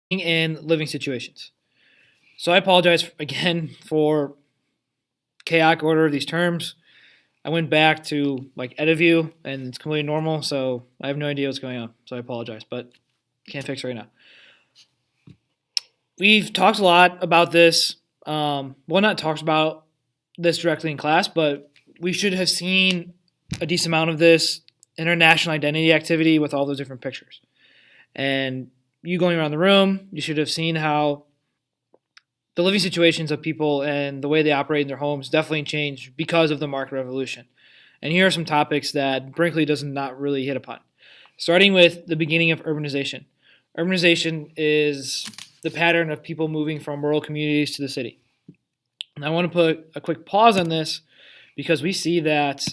in living situations. So I apologize again for chaotic order of these terms. I went back to like EdiView and it's completely normal, so I have no idea what's going on. So I apologize, but can't fix it right now. We've talked a lot about this. Well, not talked about this directly in class, but we should have seen a decent amount of this international identity activity with all those different pictures. And you going around the room, you should have seen how the living situations of people and the way they operate in their homes definitely changed because of the market revolution. And here are some topics that Brinkley does not really hit upon. Starting with the beginning of urbanization. Urbanization is the pattern of people moving from rural communities to the city. And I want to put a quick pause on this because we see that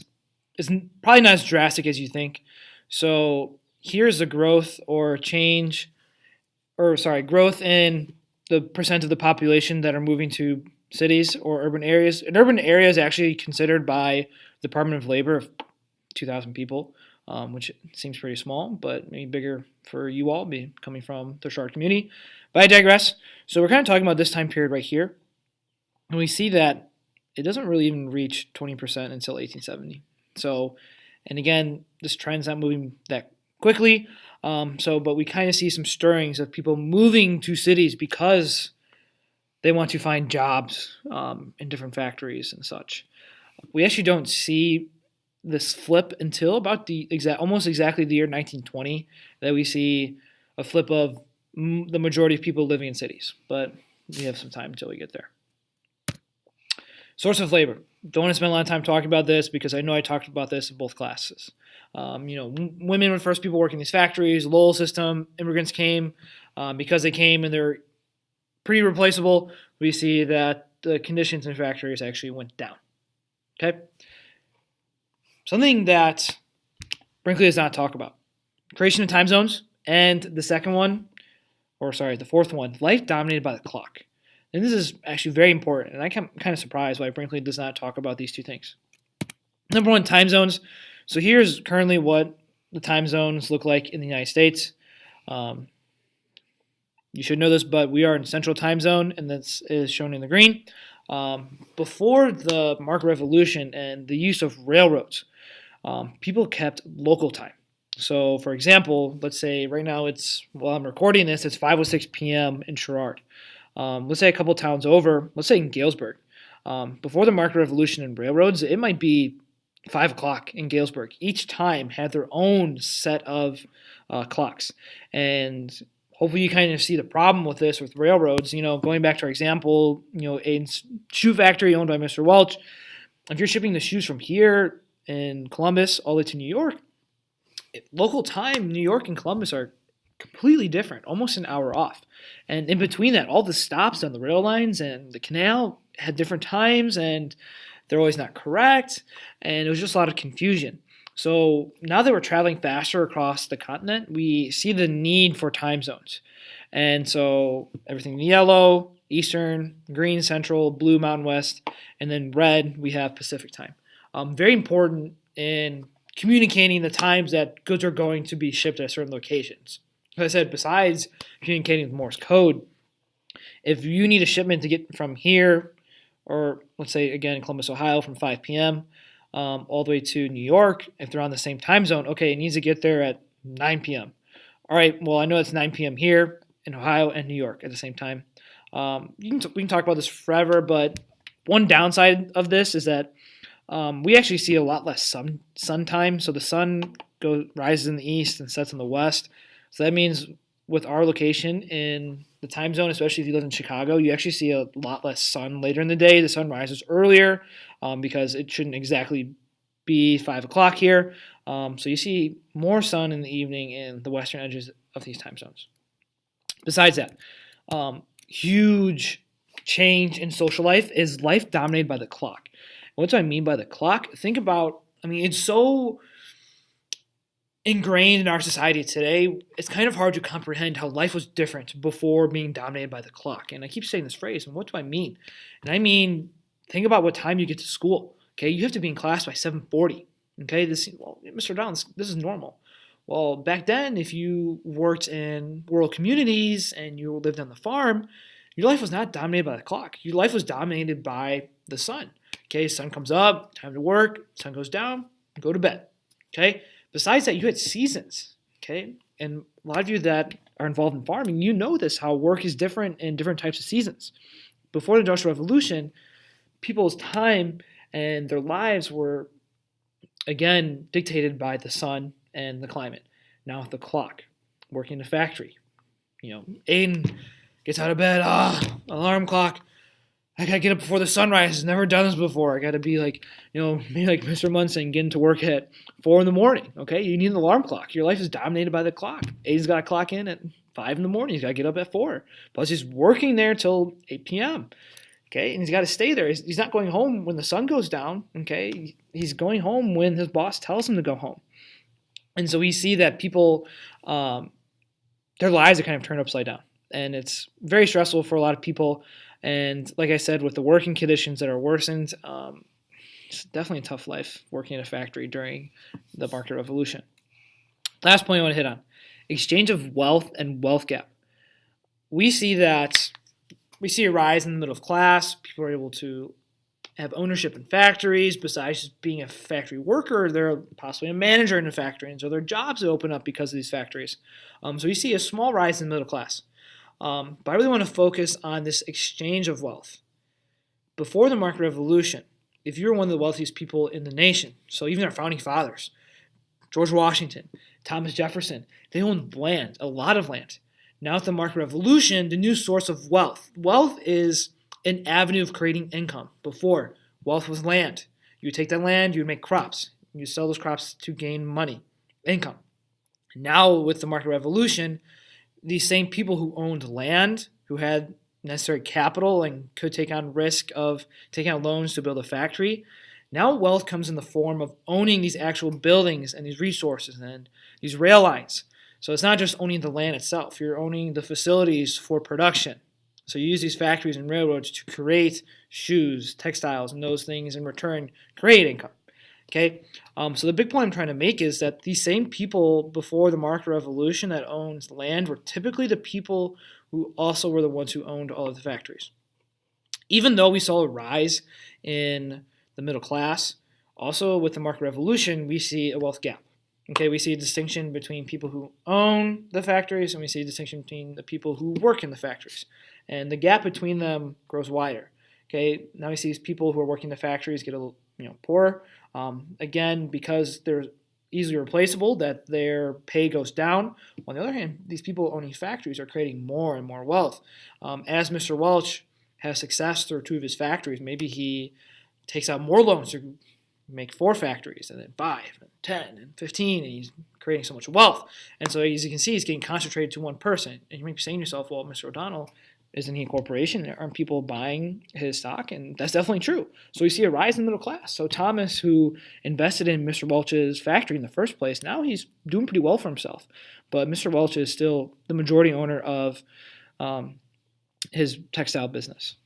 it's probably not as drastic as you think. So here's the growth or change, or sorry, growth in the percent of the population that are moving to cities or urban areas. An urban area is actually considered by the Department of Labor of 2,000 people, which seems pretty small, but maybe bigger for you all, be coming from the Charlotte community. But I digress. So we're kind of talking about this time period right here, and we see that it doesn't really even reach 20% until 1870. So, and again, this trend's not moving that quickly. But we kind of see some stirrings of people moving to cities because they want to find jobs in different factories and such. We actually don't see this flip until about almost exactly the year 1920 that we see a flip of the majority of people living in cities. But we have some time until we get there. Source of labor. Don't want to spend a lot of time talking about this because I know I talked about this in both classes. Women were the first people working in these factories. Lowell system, immigrants came. Because they came and they're pretty replaceable, we see that the conditions in factories actually went down. Okay? Something that Brinkley does not talk about. Creation of time zones, and the fourth one, life dominated by the clock. And this is actually very important, and I'm kind of surprised why Brinkley does not talk about these two things. Number one, time zones. So here's currently what the time zones look like in the United States. You should know this, but we are in Central Time Zone, and this is shown in the green. Before the market revolution and the use of railroads, people kept local time. So, for example, let's say right now while I'm recording this, it's 5:06 p.m. in Sherrard. Let's say a couple towns over, let's say in Galesburg. Before the market revolution and railroads, it might be 5 o'clock in Galesburg. Each time had their own set of clocks. And hopefully you kind of see the problem with this with railroads. Going back to our example, a shoe factory owned by Mr. Welch, if you're shipping the shoes from here in Columbus all the way to New York, local time, New York and Columbus are completely different, almost an hour off. And in between that, all the stops on the rail lines and the canal had different times, and they're always not correct, and it was just a lot of confusion. So now that we're traveling faster across the continent, we see the need for time zones. And so everything in yellow, Eastern, green, Central, blue, Mountain West, and then red, we have Pacific time. Very important in communicating the times that goods are going to be shipped at certain locations. As I said, besides communicating with Morse code, if you need a shipment to get from here, or let's say again Columbus, Ohio, from 5 p.m. All the way to New York, if they're on the same time zone, okay, it needs to get there at 9 p.m. All right, well, I know it's 9 p.m. here in Ohio and New York at the same time. We can talk about this forever, but one downside of this is that we actually see a lot less sun time. So the sun rises in the east and sets in the west. So that means with our location in the time zone, especially if you live in Chicago, you actually see a lot less sun later in the day. The sun rises earlier because it shouldn't exactly be 5 o'clock here. So you see more sun in the evening in the western edges of these time zones. Besides that, huge change in social life is life dominated by the clock. And what do I mean by the clock? Think about, it's so ingrained in our society today, it's kind of hard to comprehend how life was different before being dominated by the clock. And I keep saying this phrase, and what do I mean? And I mean, think about what time you get to school. Okay, you have to be in class by 7:40. Okay, Mr. Downs, this is normal. Well, back then, if you worked in rural communities and you lived on the farm, your life was not dominated by the clock. Your life was dominated by the sun. Okay, sun comes up, time to work, sun goes down, go to bed. Okay, besides that, you had seasons. Okay, and a lot of you that are involved in farming, you know this, how work is different in different types of seasons. Before the Industrial Revolution, people's time and their lives were, again, dictated by the sun and the climate. Now with the clock, working in a factory, Aiden gets out of bed, alarm clock. I gotta get up before the sunrise. Never done this before. I gotta be like, maybe like Mr. Munson, getting to work at 4 in the morning. Okay, you need an alarm clock. Your life is dominated by the clock. Aiden's got to clock in at 5 in the morning. He's got to get up at 4. Plus, he's working there till 8 p.m. Okay, and he's got to stay there. He's not going home when the sun goes down. Okay, he's going home when his boss tells him to go home. And so we see that people, their lives are kind of turned upside down, and it's very stressful for a lot of people. And like I said, with the working conditions that are worsened, it's definitely a tough life working in a factory during the market revolution. Last point I want to hit on, exchange of wealth and wealth gap. We see a rise in the middle class. People are able to have ownership in factories. Besides just being a factory worker, they're possibly a manager in a factory, and so their jobs open up because of these factories. So you see a small rise in the middle class. But I really want to focus on this exchange of wealth. Before the market revolution, if you were one of the wealthiest people in the nation, so even our founding fathers, George Washington, Thomas Jefferson, they owned land, a lot of land. Now with the market revolution, the new source of wealth. Wealth is an avenue of creating income. Before, wealth was land. You would take that land, you would make crops. You sell those crops to gain money, income. Now with the market revolution, these same people who owned land, who had necessary capital and could take on risk of taking out loans to build a factory, now wealth comes in the form of owning these actual buildings and these resources and these rail lines. So it's not just owning the land itself, you're owning the facilities for production. So you use these factories and railroads to create shoes, textiles, and those things in return create income. Okay, so the big point I'm trying to make is that these same people before the market revolution that owned land were typically the people who also were the ones who owned all of the factories. Even though we saw a rise in the middle class, also with the market revolution, we see a wealth gap. Okay, we see a distinction between people who own the factories and we see a distinction between the people who work in the factories. And the gap between them grows wider. Okay, now we see these people who are working the factories get a little poorer. Again, because they're easily replaceable, that their pay goes down. On the other hand, these people owning factories are creating more and more wealth. As Mr. Welch has success through 2 of his factories, maybe he takes out more loans to make 4 factories, and then 5, and 10, and 15, and he's creating so much wealth. And so as you can see, he's getting concentrated to one person. And you might be saying to yourself, well, Mr. O'Donnell, isn't he a corporation? Aren't people buying his stock? And that's definitely true. So we see a rise in the middle class. So Thomas, who invested in Mr. Welch's factory in the first place, now he's doing pretty well for himself. But Mr. Welch is still the majority owner of his textile business.